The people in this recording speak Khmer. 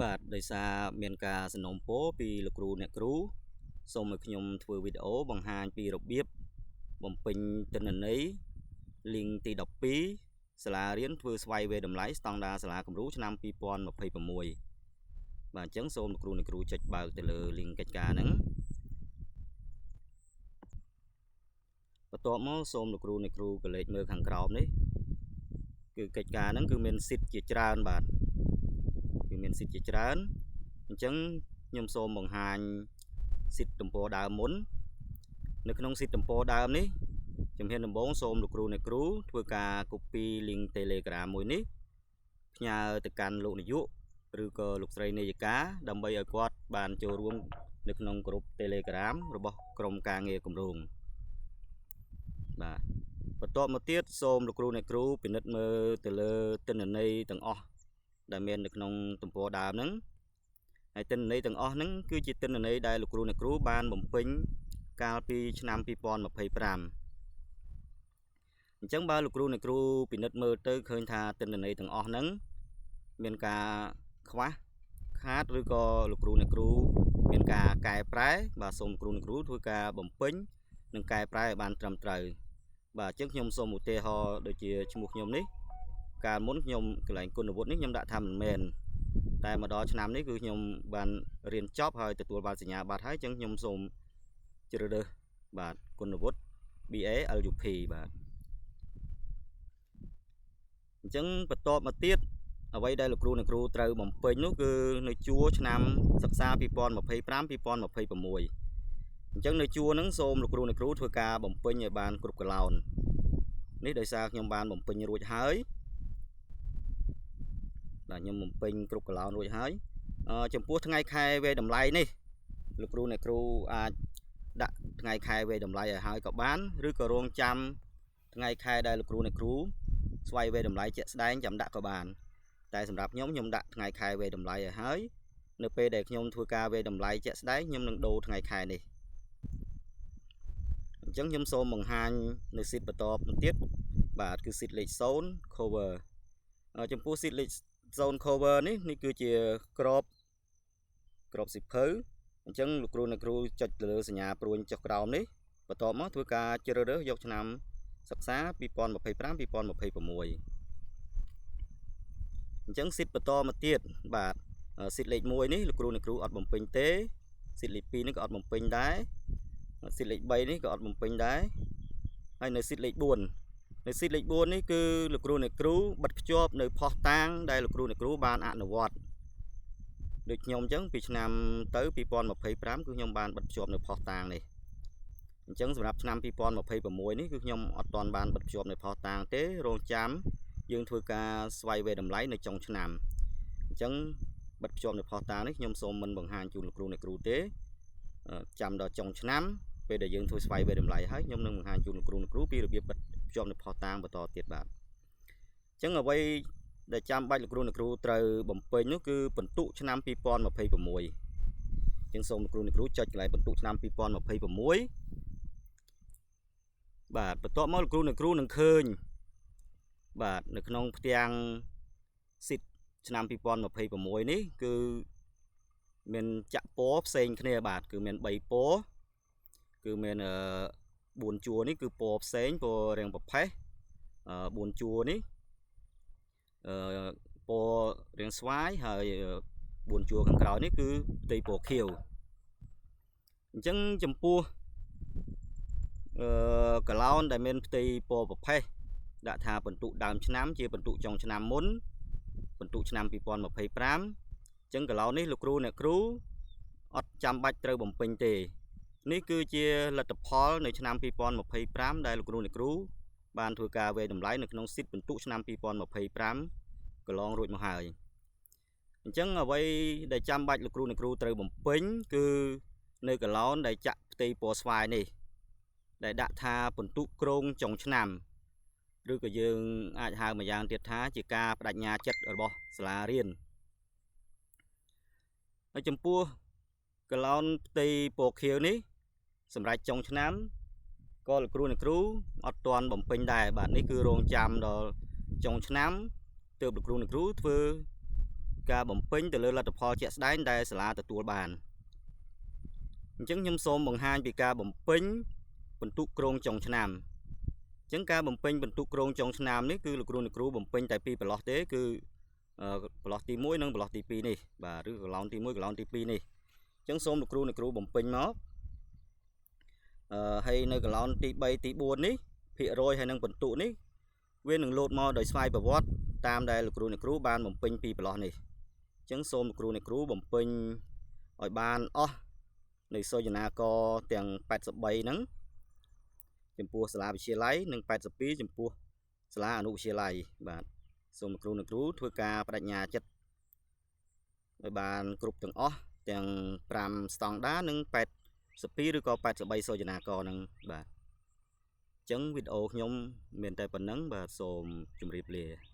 បាទដោយសារមានការសំណូមពរពីលោកគ្រូអ្នកគ្រូសូមឲ្យខ្ញុំធ្វើវីដេអូបង្ហាញពីរបៀបបំពេញទិន្នន័យ link ទី12សាលារៀនធ្វើស្វ័យវេតម្លៃស្តង់ដារសាលាគំរូឆ្នាំ2026បាទអញ្ចឹងសូមលោកគ្រូអ្នកគ្រូចុចបើកទៅលើ link កិច្ចការហ្នឹងបន្ទាប់មកសូមលោកគ្រូអ្នកគ្រូក៏លេខមើលខាងក្រោមនេះគឺកិច្ចការហ្នឹងគឺមានសិទ្ធិជាច្រើនបាទគឺមានសិទ្ធិជាច្រើនអញ្ចឹងខ្ញុំសូមបង្ហាញសិទ្ធិទំព័រដើមមុននៅក្នុងសិទ្ធិទំព័រដើមនេះជំហានដំបូងសូមលោកគ្រូអ្នកគ្រូធ្វើការ copy link Telegram មួយនេះផ្ញើទៅកាន់លោកនាយកឬក៏លោកស្រីនាយិកាដើម្បីឲ្យគាត់បានចូលរួមនៅក្នុងក្រុម Telegram របស់ក្រុមការងារគម្រោងបាទបន្ទាប់មកទៀតសូមលោកគ្រូអ្នកគ្រូពិនិត្យមើលទៅលើទិន្នន័យទាំងអស់ដែលមាននៅក្នុងទំព័រដើមហ្នឹងហើយទិន្នន័យទាំងអស់ហ្នឹងគឺជាទិន្នន័យដែលលោកគ្រូអ្នកគ្រូបានបំពេញកាលពីឆ្នាំ2025អញ្ចឹងបើលោកគ្រូអ្នកគ្រូពិនិត្យមើលទៅឃើញថាទិន្នន័យទាំងអស់ហ្នឹងមានការខ្វះខាតឬក៏លោកគ្រូអ្នកគ្រូមានការកែប្រែបាទសូមគ្រូអ្នកគ្រូធ្វើការបំពេញនិងកែប្រែឲ្យបានត្រឹមត្រូវបាទអញ្ចឹងខ្ញុំសូមឧទាហរណ៍ដូចជាឈ្មោះខ្ញុំនេះកាលមុនខ្ញុំកន្លែងគុណវុឌ្ឍនេះខ្ញុំដាក់ថាមិនមែនតែមកដល់ឆ្នាំនេះគឺខ្ញុំបានរៀនចប់ហើយទទួលបានសញ្ញាបត្រហើយអញ្ចឹងខ្ញុំសូមជ្រើសរើសបាទគុណវុឌ្ឍ BA LUP បាទអញ្ចឹងបន្ទាប់មកទៀតអ្វីដែលលោកគ្រូអ្នកគ្រូត្រូវបំពេញនោះគឺនៅជួរឆ្នាំសិក្សា2025-2026អញ្ចឹងនៅជួរហ្នឹងសូមលោកគ្រូអ្នកគ្រូធ្វើការបំពេញឲ្យបានគ្រប់កន្លោននេះដោយសារខ្ញុំបានបំពេញរួចហើយបាទខ្ញុំបំពេញគ្រប់កន្លោនរួចហើយចំពោះថ្ងៃខែវេតម្លៃនេះលោកគ្រូអ្នកគ្រូអាចដាក់ថ្ងៃខែវេតម្លៃឲ្យហើយក៏បានឬក៏រងចាំថ្ងៃខែដែលលោកគ្រូអ្នកគ្រូស្វ័យវេតម្លៃជាក់ស្ដែងចាំដាក់ក៏បានតែសម្រាប់ខ្ញុំដាក់ថ្ងៃខែវេតម្លៃឲ្យហើយនៅពេលដែលខ្ញុំធ្វើការវេតម្លៃជាក់ស្ដែងខ្ញុំនឹងដូរថ្ងៃខែនេះអញ្ចឹងខ្ញុំសូមបង្ហាញនៅស៊ីតបន្តមកទៀតបាទគឺស៊ីតលេខ0 cover ចំពោះស៊ីតលេខ0 cover នេះគឺជាក្របសិភៅអញ្ចឹងលោកគ្រូអ្នកគ្រូចុចទៅលើសញ្ញាព្រួយចុះក្រោមនេះបន្ទាប់មកធ្វើការជ្រើសរើសយកឆ្នាំសិក្សា2025-2026អញ្ចឹងស៊ីតបន្តមកទៀតបាទស៊ីតលេខ1នេះលោកគ្រូអ្នកគ្រូអត់បំពេញទេស៊ីតលេខ2នេះក៏អត់បំពេញដែរស៊ីតលេខ3នេះក៏អត់បំពេញដែរហើយនៅស៊ីតលេខ4នៅស៊ីតលេខ4នេះគឺលោកគ្រូអ្នកគ្រូបិទភ្ជាប់នៅផុសតាងដែលលោកគ្រូអ្នកគ្រូបានអនុវត្តដូចខ្ញុំអញ្ចឹងពីឆ្នាំទៅ2025គឺខ្ញុំបានបិទភ្ជាប់នៅផុសតាងនេះអញ្ចឹងសម្រាប់ឆ្នាំ2026នេះគឺខ្ញុំអត់ទាន់បានបិទភ្ជាប់នៅផុសតាងទេរងចាំយើងធ្វើការស្វ័យវេតម្លៃនៅចុងឆ្នាំអញ្ចឹងបិទភ្ជាប់នៅផុសតាងនេះខ្ញុំសូមមិនបង្ហាញជូនលោកគ្រូអ្នកគ្រូទេចាំដល់ចុងឆ្នាំពេលដែលយើងធ្វើស្វ័យវេតម្លៃហើយខ្ញុំនឹងបង្ហាញជូនលោកគ្រូអ្នកគ្រូពីរបៀបបិទភ្ជាប់នៅផុសតាងបន្តទៀតបាទអញ្ចឹងអ្វីដែលចាំបាច់លោកគ្រូអ្នកគ្រូត្រូវបំពេញនោះគឺបន្ទុកឆ្នាំ2026អញ្ចឹងសូមលោកគ្រូអ្នកគ្រូចុចកន្លែងបន្ទុកឆ្នាំ2026បាទបន្ទាប់មកលោកគ្រូអ្នកគ្រូនឹងឃើញបាទនៅក្នុងផ្ទាំងស៊ីតឆ្នាំ2026នេះគឺមានចាក់ពណ៌ផ្សេងគ្នាបាទគឺមាន3ពណ៌គឺមាន4ជួរនេះគឺពណ៌ផ្សេងពណ៌រាងប្រផេះ4ជួរនេះពណ៌រាងស្វាយហើយ4ជួរខាងក្រោយនេះគឺផ្ទៃពណ៌ខៀវអញ្ចឹងចំពោះកន្លោនដែលមានផ្ទៃពណ៌ប្រផេះដាក់ថាបន្ទុកដើមឆ្នាំជាបន្ទុកចុងឆ្នាំមុនបន្ទុកឆ្នាំ2025អញ្ចឹងកន្លោននេះលោកគ្រូអ្នកគ្រូអត់ចាំបាច់ត្រូវបំពេញទេនេះគឺជាលទ្ធផលនៅឆ្នាំ2025ដែលលោកគ្រូអ្នកគ្រូបានធ្វើការវេតម្លៃនៅក្នុងស៊ីតបន្ទុកឆ្នាំ2025កន្លងរួចមកហើយអញ្ចឹងអ្វីដែលចាំបាច់លោកគ្រូអ្នកគ្រូត្រូវបំពេញគឺនៅកន្លោនដែលចាក់ផ្ទៃពណ៌ស្វាយនេះដែលដាក់ថាបន្ទុកក្រងចុងឆ្នាំឬក៏យើងអាចហៅមួយយ៉ាងទៀតថាជាការបដិញ្ញាចិត្តរបស់សាលារៀនហើយចំពោះកន្លោនផ្ទៃពណ៌ខៀវនេះសម្រាប់ចុងឆ្នាំក៏លោកគ្រូអ្នកគ្រូអត់ទាន់បំពេញដែរបាទនេះគឺរងចាំដល់ចុងឆ្នាំទើបលោកគ្រូអ្នកគ្រូធ្វើ ការបំពេញទៅលើលទ្ធផលជាក់ស្ដែងដែលសាលាទទួលបានអញ្ចឹងខ្ញុំសូមបង្ហាញពីការបំពេញបន្ទុកគ្រោងចុងឆ្នាំអញ្ចឹងការបំពេញបន្ទុកគ្រោងចុងឆ្នាំនេះគឺលោកគ្រូអ្នកគ្រូបំពេញតែពីប្រឡោះទេគឺប្រឡោះទី1និងប្រឡោះទី2នេះបាទឬកន្លងទី1កន្លងទី2នេះអញ្ចឹងសូមលោកគ្រូអ្នកគ្រូបំពេញមកហើយនៅកន្លងទី3ទី4នេះភាគរយហើយនឹងបន្ទុកនេះវានឹងលោតមកដោយស្វ័យប្រវត្តិតាមដែលលោកគ្រូអ្នកគ្រូបានបំពេញពីប្រឡោះនេះអញ្ចឹងសូមលោកគ្រូអ្នកគ្រូបំពេញឲ្យបានអស់នៃសូចនាករទាំង83ហ្នឹងចំពោះសាលាវិទ្យាល័យនិង82ចំពោះសាលាអនុវិទ្យាល័យបាទសូមលោកគ្រូអ្នកគ្រូធ្វើការបដិញ្ញាចិត្តឲ្យបានគ្រប់ទាំងអស់ទាំង5ស្តង់ដារនិង82ឬក៏83សូចនាករហ្នឹងបាទអញ្ចឹងវីដេអូខ្ញុំមានតែប៉ុណ្្នឹងបាទសូមជម្រាបលា